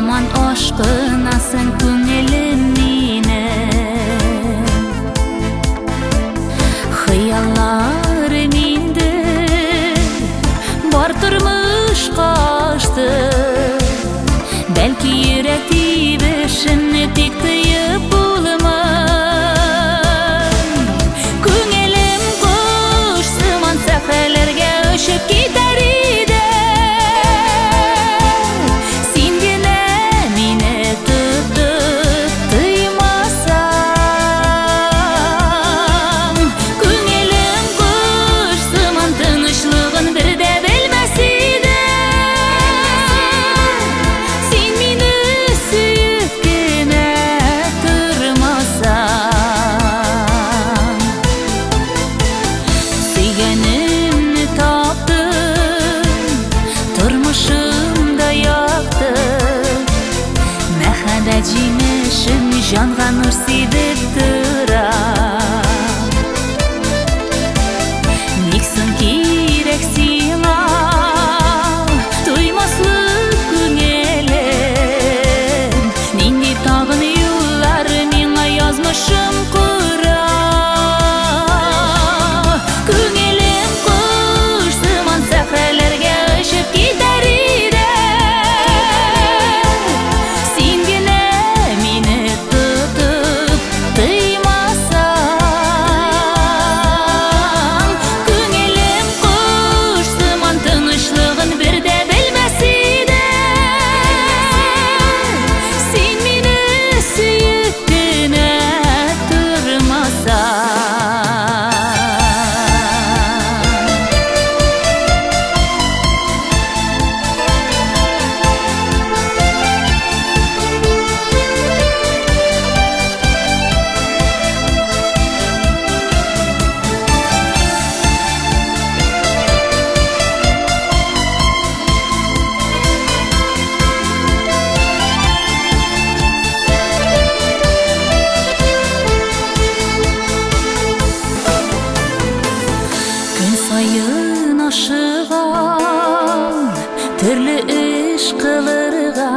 Яман ашкынасың күңелем минем, хыялларым инде бар тормыш кашты. Бәлки йөрәк тибешемне тик тыеп булмый. Күңелем кош сыман сәхрәләргә очып китәр иде. Син генә мине тотып тыймасаң, күңелем кош сыман тынычлыгын бер дә белмәс иде. Син мине сөеп кенә тормасаң, сөйгәнемне таптым, тормышымда якты. Мәхәббәт җимешен җанга нур сибеп тора. Ник соң кирәк сиңа туймаслык күңелем? Нинди тагын юллар миңа язмышым кора? Күңелем кош сыман сәхрәләргә очып китәр иде. Син генә мине тотып тыймасаң, күңелем кош сыман тынычлыгын бер дә белмәс иде. Син мине сөеп кенә тормасаң. Көн сайын ашыгам төрле эш кылырга,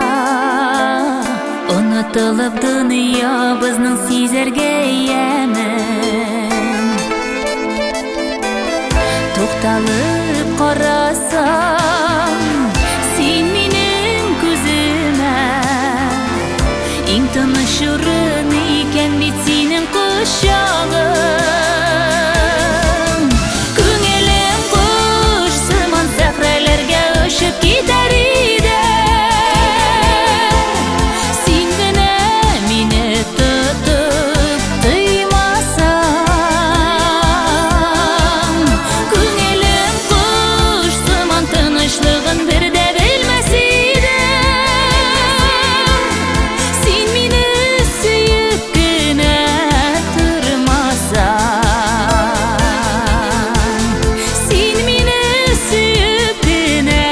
онытылып дөньябызның сизәргә ямен. Тукталып карасам, син минем күземә, иң тыныч урын икән бит синең кочагың. Күңелем кош сыман сәхрәләргә очып китәр иде. Син генә мине тотып тыймасаң, күңелем кош сыман тынычлыгын бер дә белмәс иде. Син мине сөеп кенә тормасаң, син мине сөеп кенә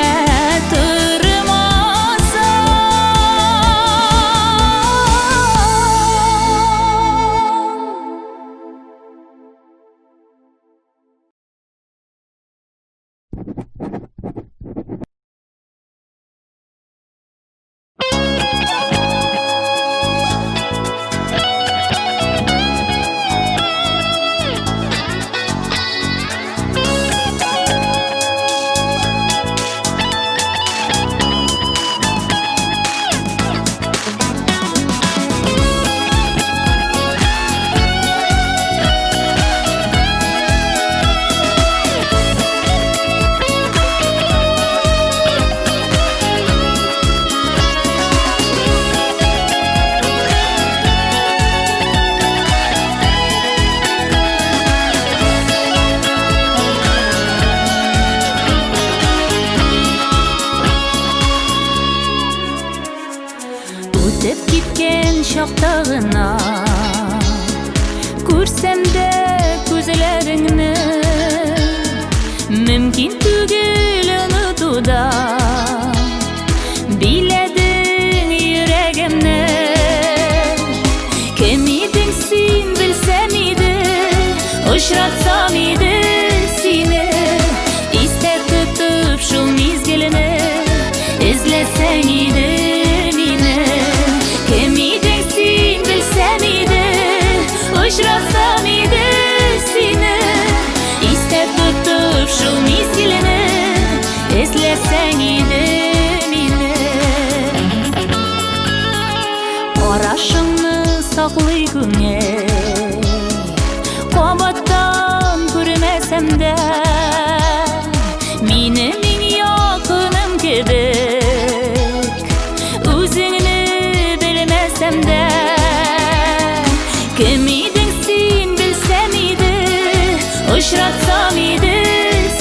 тормасаң. Үтеп киткән чакта гына күрсәм дә күзләреңне, мөмкин түгел онытуда. Биләдең йөрәгемне, кем идең син белсәм иде, очратсам иде сине. Истә тотып шул мизгелне, эзләсәң иде мине. Başını saklay güne Qabattan görmesem de Menemin yakınım kebek Özüngni bilmesem de Kim idin sen bilsem idi Uçratsam idi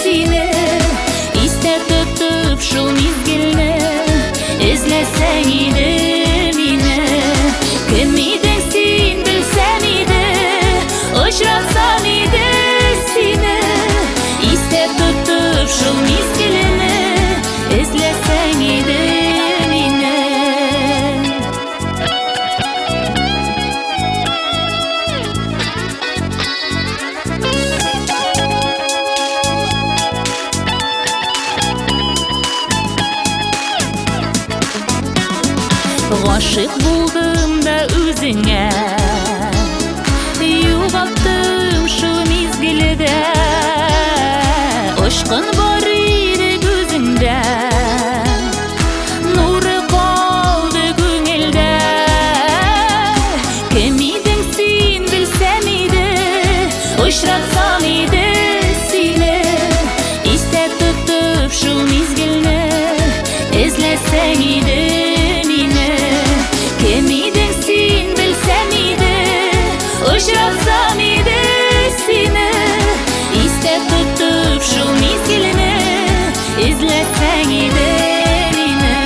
seni İste tutup şu mizgilni İzlesen idi meni Kim idin sen bilsem idi Uçratsam idi seni İste tutup şu mizgilni İzlesen idi meni Aşık buldum da özüne Yuvalttım şu mizgilde Aşkın var idi gözünde Nuru kaldı gönülde Kim idin sen bilsem idi Uçratsam idi seni İste tutup şu mizgilni İzlesen idi Kim idin sen bilsem idi Uçratsam idi seni İste tutup şu mizgilni İzlesen idi beni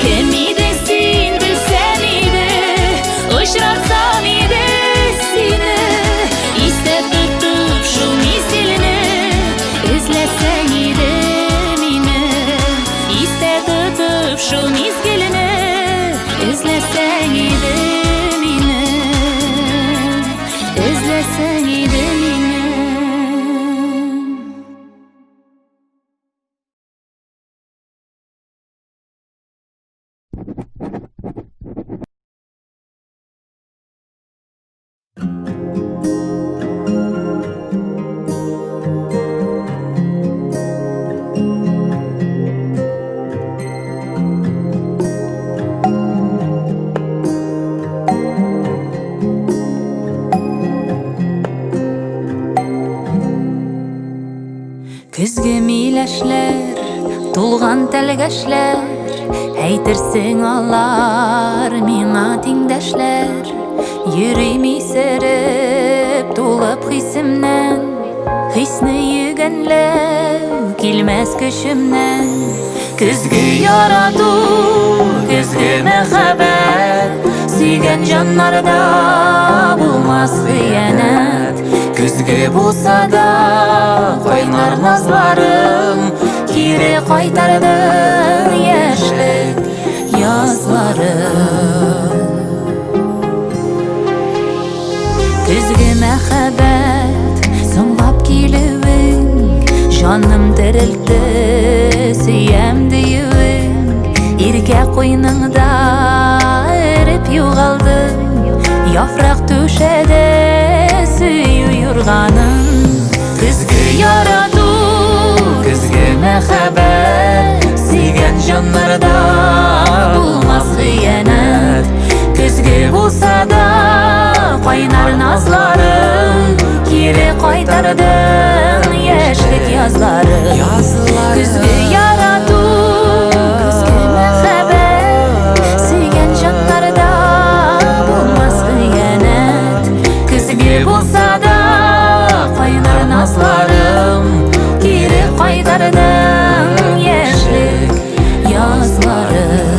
Kim idin sen bilsem idi Uçratsam idi seni İste tutup şu mizgilni İzlesen idi beni İste tutup şu mizgilni İzlesen idi beni İzlesen idi beni Күзгі мейләшләр, тулған тәлгәшләр Әйтерсең алар миңа тиңдәшләр Йөрим исереп, тулып хисемнән Хисне йөгәнләү килмәс көчемнән Күзгі ярату, күзгі мәхәббәт Сөйгән җаннарда булмас хыянәт Күзге булса да кайнар назларым Кире кайтардың яшьлек язларым Күзге мәхәббәт соңлап килүең Җаным терелтте сөям диюең Иркә куйныңда эреп югалдың Яфрак түшәдә сөю юрганың Күзге ярату, күзге мәхәббәт Сөйгән җаннарда булмас хыянәт Күзге булса да кайнар назларың Кире кайтардың яшьлек язларың Күзге ярату, күзге мәхәббәт Сөйгән җаннарда булмас хыянәт Күзге булса да кайнар назларым Кире кайтардың яшьлек язларым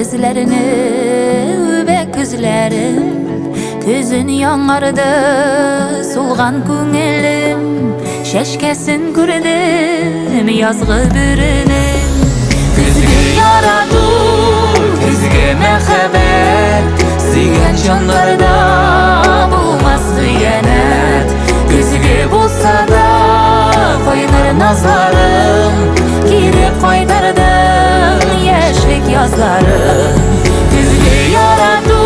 gözlerini öbek gözlerim Gözün yanardı sulgan köngülim Şeşkesin kürdüm yazgı bürünüm Gözge yaradı gözge mehabet Suygan canlarda bulmaz süyenet Gözge bulsa da koynar nazlarım Girip koydardın yeşlik yazlarım Gözge yaradı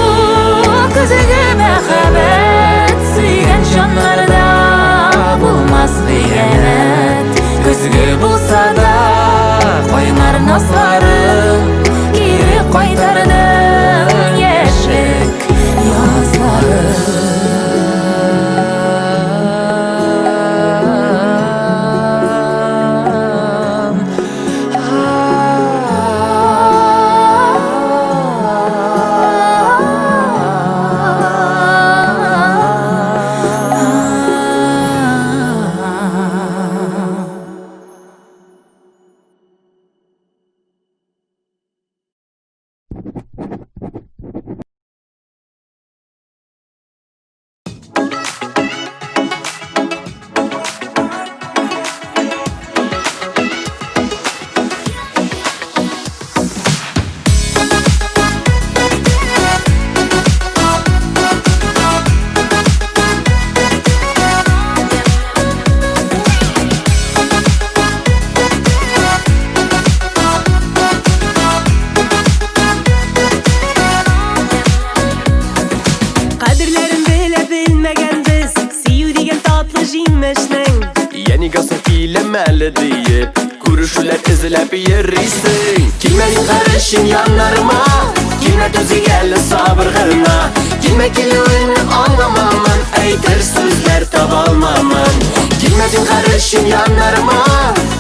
gözge mehabet Suygan canlarda bulmaz süyenet Gözge bulsa da koynar nazlarım Girip koydardın yeşlik yazlarım deyip kuruşlar izlep yürüysin Kilmenin karışın yanlarıma Kilme tözü geldi sabırgına Kilme kilüğünü anlamamın Eytir sözler tabalmamın Kilmenin karışın yanlarıma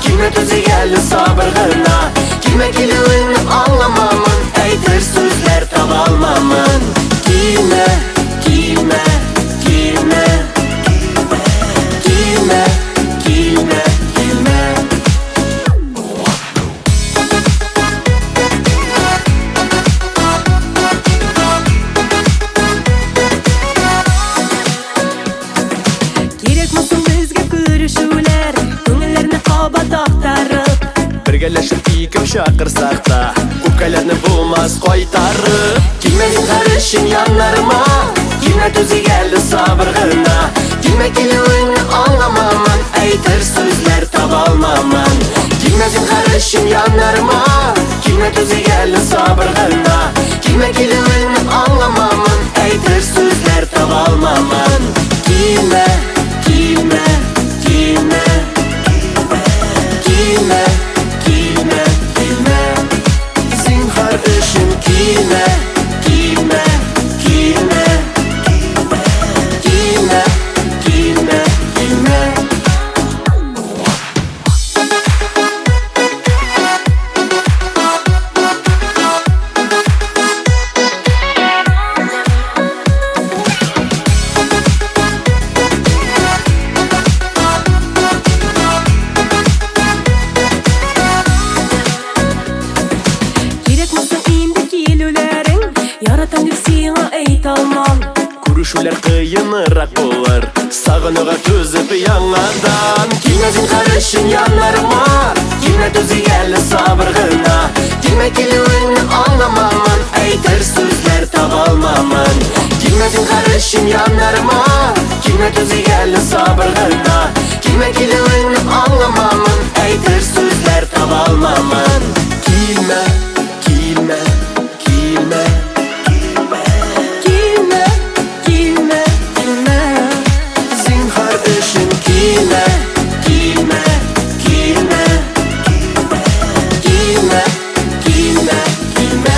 Kilme tözü geldi sabırgına Kilme kilüğünü anlamamın Eytir sözler tabalmamın Kilme, kilme, kilme Kilme, kilme Birgeleşip iyi köp şakırsak da Ukalerini bulmaz koytarıp Kilmenin karışın yanlarıma Kilme tözü geldi sabırgına Kilme kilüğünü anlamamın Eytir sözler tabalmamın Kilmenin karışın yanlarıma Kilme tözü geldi sabırgına Kilme kilüğünü anlamamın Eytir sözler tabalmamın Kilme, kilme, kilme Kilme Kilme, kilme Zinhar ışın kilme Kilme, kilme Kilme, kilme, kilme Kuruşular kıyınırak olur Sağınığa tözüp yanlardan Kilmezin karışın yanlarıma Kilme tözü geldi sabırgına Kilme kilüğünü anlamamın Eytir sözler tabalmamın Kilmezin karışın yanlarıma Kilme tözü geldi sabırgına Kilme kilüğünü anlamamın Eytir sözler tabalmamın Kilme, kilme, kilme Kilme, kilme, kilme Kilme, kilme, kilme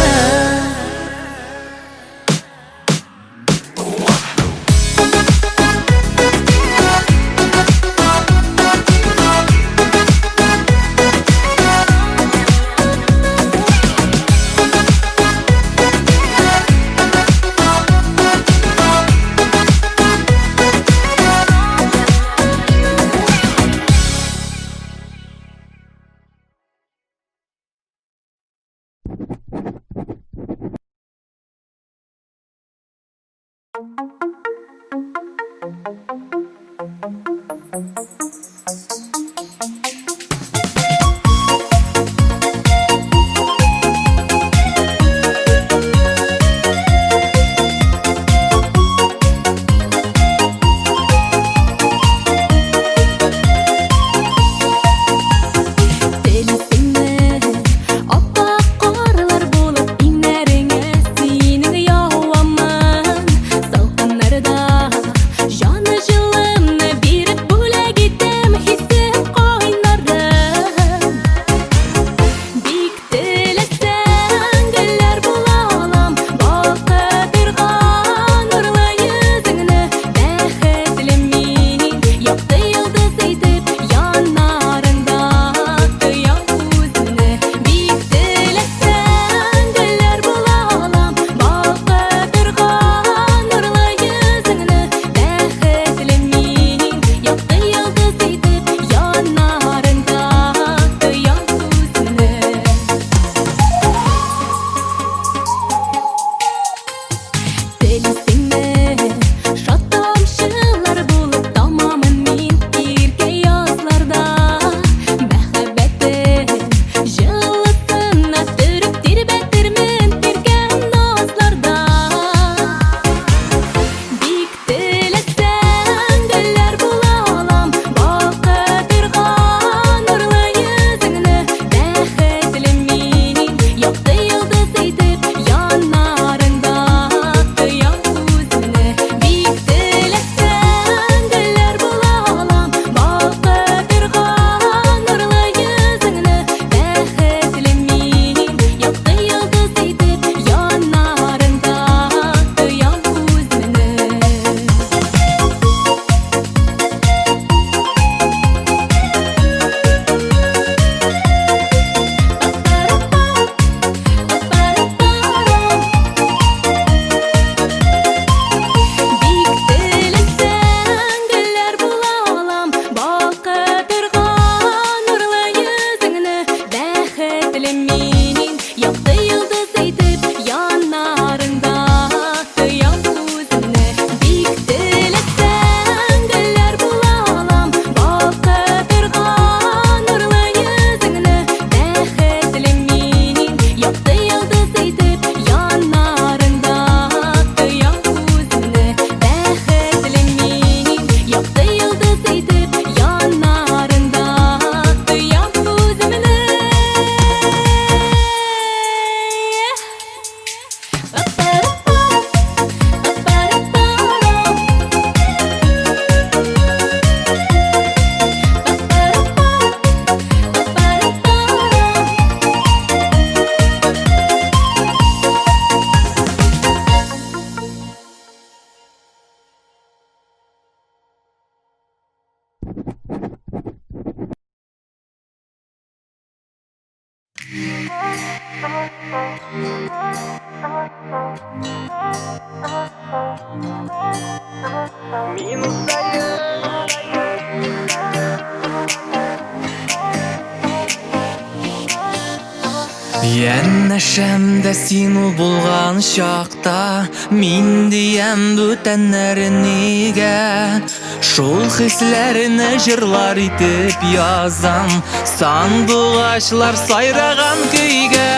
Яннашамда син ул булган чакта, мин диям бүтәннәр нигә? Шул хисләрне җырлар итеп язам, сандугачлар сайраган көйгә.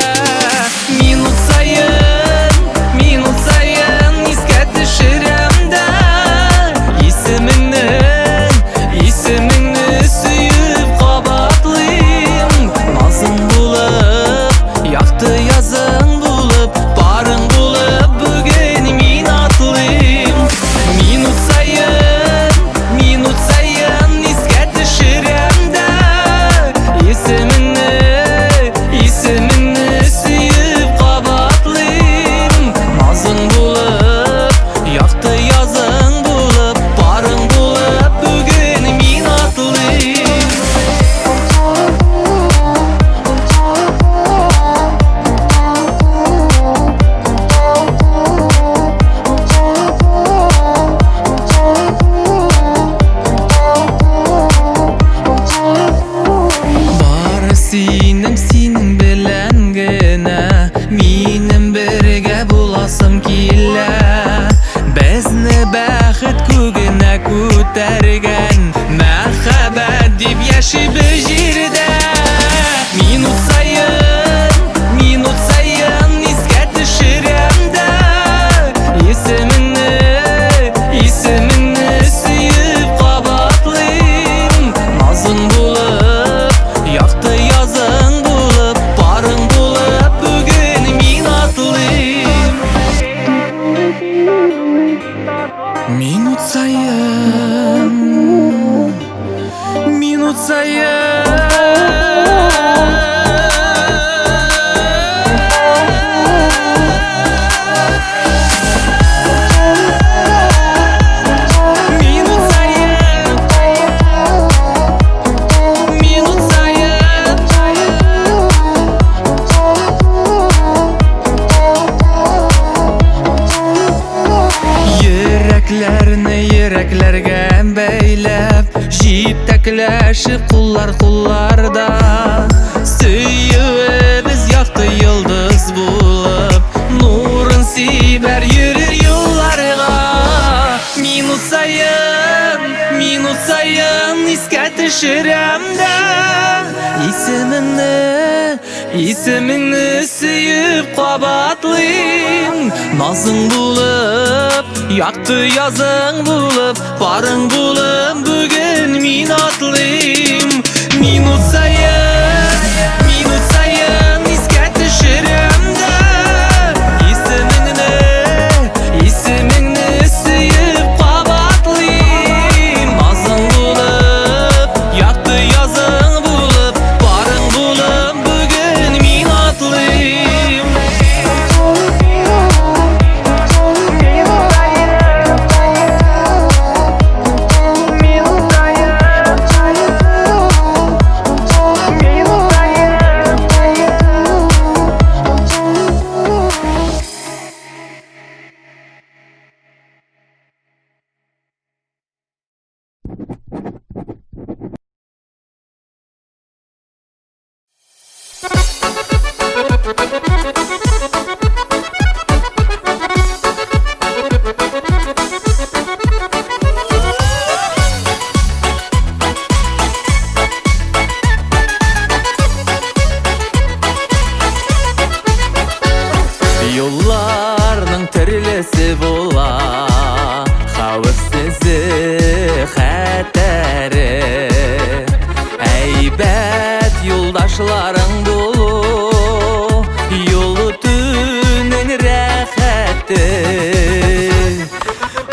Минут сайын искә төшерәм дә исемеңне сөеп кабатлыйм. Назың булып, якты язың булып, барың булып, бүген мин атлыйм. Минут сайын искә төшерәм дә исемеңне көтәргән мәхәббәт дип яши бу җирдә. Минут сайын искә төшерәм дә исемеңне сөеп кабатлыйм. Назың булып, якты язың булып, барың булып бүген мин атлыйм. Минут сайын йөрәкләргә бәйләп, җитәкләшеп кулларда сөюбез якты йолдыз булып, нурын сибәр йөрер юлларга. Минут сайын искә төшерәм дә исемеңне сөеп кабатлыйм. Назың булып, якты язың булып, барың булып бүген мин атлыйм. Минут сайын искә төшерәм дә исемеңне сөеп кабатлыйм. Назың булып, якты язың булып, барың булып бүген мин атлыйм. Юлларның төрлесе була, хәвефсезе, хәтәре. Әйбәт юлдашларың булу, юл үтүнең рәхәте.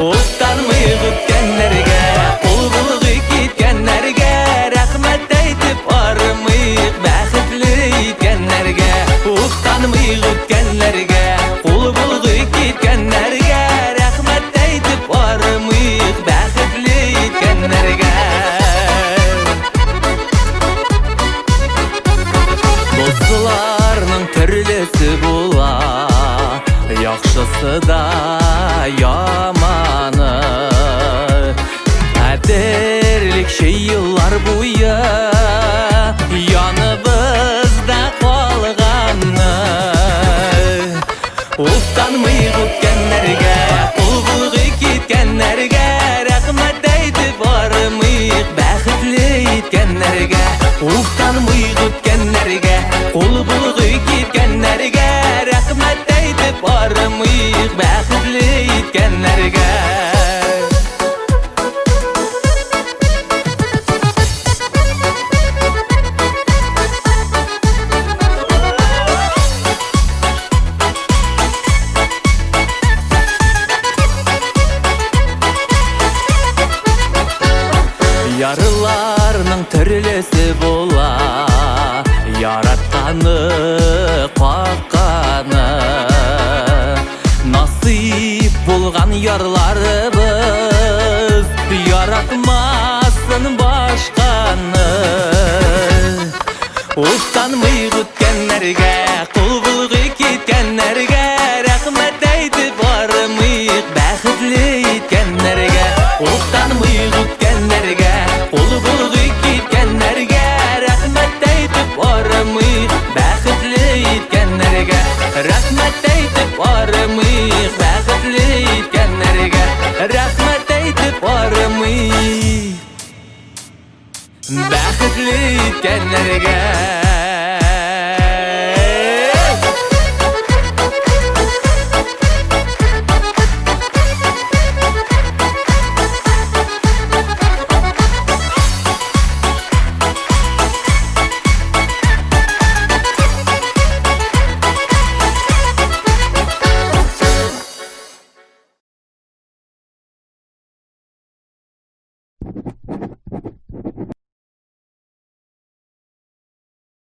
Уктанмый үткәннәргә, кул булгы киткәннәргә рәхмәт әйтеп армыйк, бәхетле иткәннәргә. Уктанмый үткәннәргә, кул булгы киткәннәргә рәхмәт әйтеп армыйк, бәхетле иткәннәргә. Дусларның төрлесе була, яхшысы да, яманы. Кадерлек еллар буе яныбызда калганы. Уктанмый үткәннәргә, кул булгы киткәннәргә рәхмәт әйтеп бармыйк, бәхетле иткәннәргә. Уктанмый үткәннәргә, кул булгы киткәннәргә рәхмәт әйтеп бармыйк, бәхетле иткәннәргә. Ярыларның төрлесе була, яратканы, какканы. Насыйп булган ярларыбыз яратмасын башканы. Уктанмый үткәннәргә,